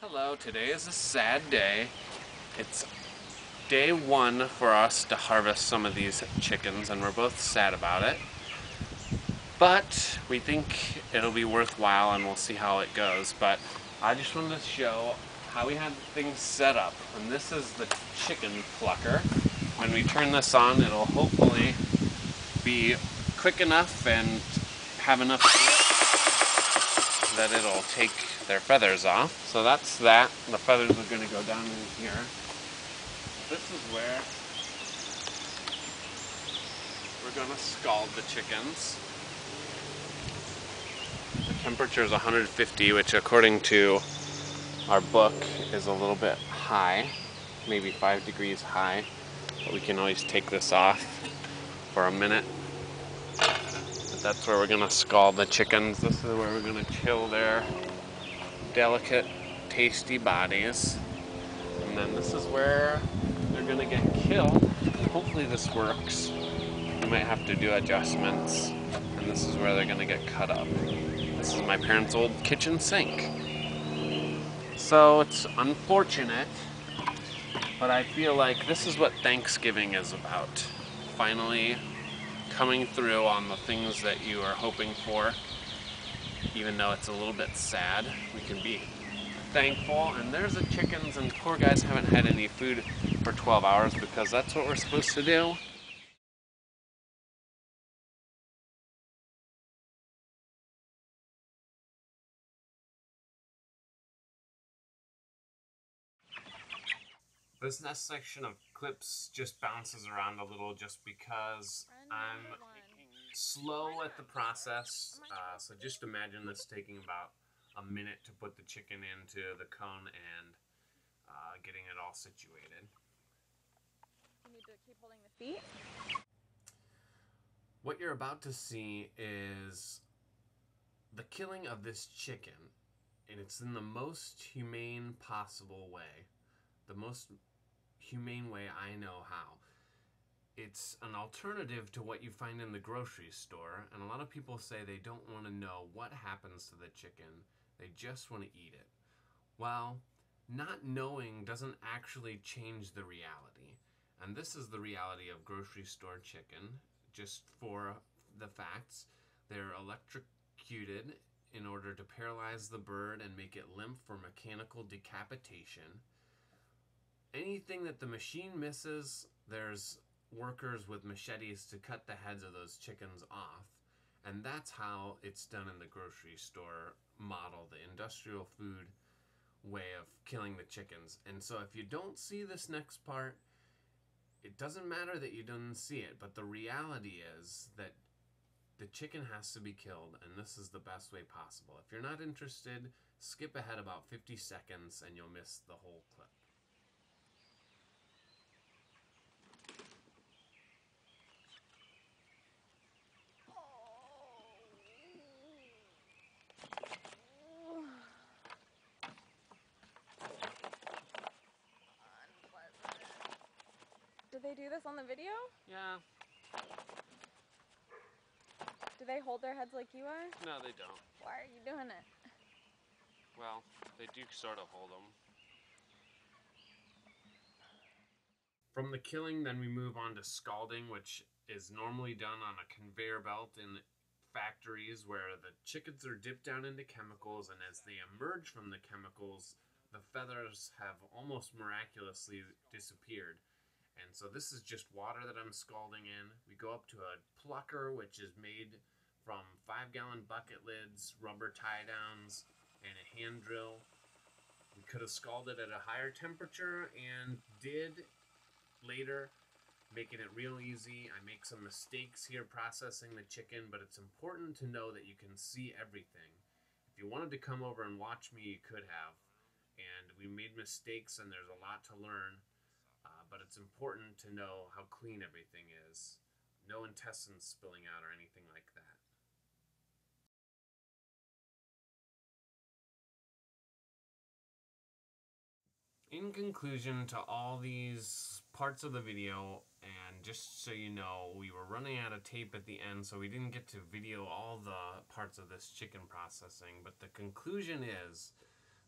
Hello, today is a sad day. It's day one for us to harvest some of these chickens, and we're both sad about it. But we think it'll be worthwhile, and we'll see how it goes. But I just wanted to show how we had things set up. And this is the chicken plucker. When we turn this on, it'll hopefully be quick enough and have enough that it'll take their feathers off. So that's that. The feathers are going to go down in here. This is where we're going to scald the chickens. The temperature is 150, which according to our book is a little bit high, maybe 5 degrees high, but we can always take this off for a minute. But that's where we're going to scald the chickens. This is where we're going to chill their delicate, tasty bodies. And then this is where they're going to get killed. Hopefully this works. We might have to do adjustments. And this is where they're going to get cut up. This is my parents' old kitchen sink. So it's unfortunate, but I feel like this is what Thanksgiving is about. Finally coming through on the things that you are hoping for. Even though it's a little bit sad, we can be thankful. And there's the chickens, and poor guys haven't had any food for 12 hours because that's what we're supposed to do. This next section of clips just bounces around a little just because I'm slow at the process. So just imagine this taking about a minute to put the chicken into the cone and getting it all situated. You need to keep holding the feet. What you're about to see is the killing of this chicken, and it's in the most humane possible way. The most humane way I know how. It's an alternative to what you find in the grocery store, and a lot of people say they don't want to know what happens to the chicken, they just want to eat it. Well, not knowing doesn't actually change the reality, and this is the reality of grocery store chicken. Just for the facts, they're electrocuted in order to paralyze the bird and make it limp for mechanical decapitation. Anything that the machine misses, there's workers with machetes to cut the heads of those chickens off. And that's how it's done in the grocery store model, the industrial food way of killing the chickens. And so if you don't see this next part, it doesn't matter that you didn't see it, but the reality is that the chicken has to be killed, and this is the best way possible. If you're not interested, skip ahead about 50 seconds and you'll miss the whole clip. Do they do this on the video? Yeah. Do they hold their heads like you are? No, they don't. Why are you doing it? Well, they do sort of hold them. From the killing, then we move on to scalding, which is normally done on a conveyor belt in factories where the chickens are dipped down into chemicals, and as they emerge from the chemicals, the feathers have almost miraculously disappeared. And so this is just water that I'm scalding in. We go up to a plucker, which is made from 5-gallon bucket lids, rubber tie-downs, and a hand drill. We could have scalded at a higher temperature and did later, making it real easy. I make some mistakes here processing the chicken, but it's important to know that you can see everything. If you wanted to come over and watch me, you could have. And we made mistakes, and there's a lot to learn. But it's important to know how clean everything is. No intestines spilling out or anything like that. In conclusion to all these parts of the video, and just so you know, we were running out of tape at the end, so we didn't get to video all the parts of this chicken processing, but the conclusion is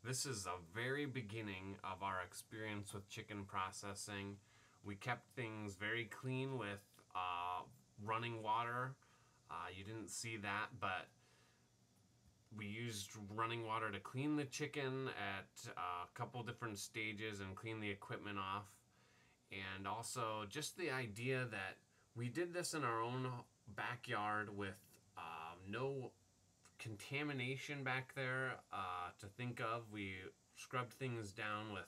This is the very beginning of our experience with chicken processing. We kept things very clean with running water. You didn't see that, but we used running water to clean the chicken at a couple different stages and clean the equipment off. And also just the idea that we did this in our own backyard with no contamination back there to think of. We scrubbed things down with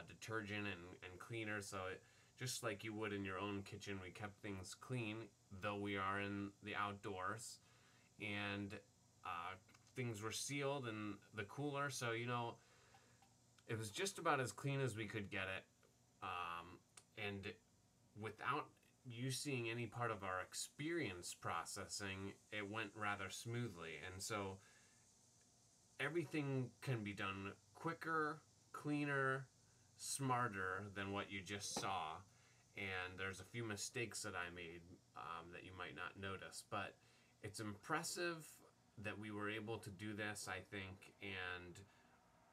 detergent and cleaner, so it, just like you would in your own kitchen, we kept things clean, though we are in the outdoors. And things were sealed in the cooler, so it was just about as clean as we could get it. And without you seeing any part of our experience processing, it went rather smoothly. And so everything can be done quicker, cleaner, smarter than what you just saw. And there's a few mistakes that I made that you might not notice, but it's impressive that we were able to do this, I think, and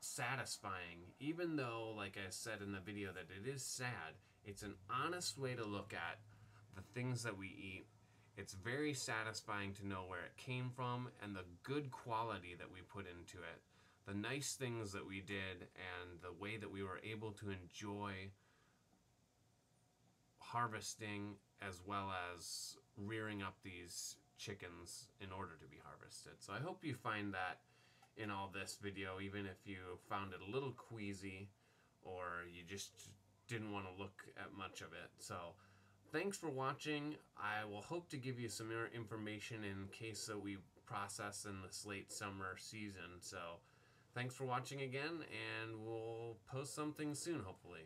satisfying, even though, like I said in the video, that it is sad. It's an honest way to look at the things that we eat. It's very satisfying to know where it came from and the good quality that we put into it, the nice things that we did, and the way that we were able to enjoy harvesting as well as rearing up these chickens in order to be harvested. So I hope you find that in all this video, even if you found it a little queasy or you just didn't want to look at much of it. So thanks for watching. I will hope to give you some more information in case that we process in this late summer season. So thanks for watching again, and we'll post something soon, hopefully.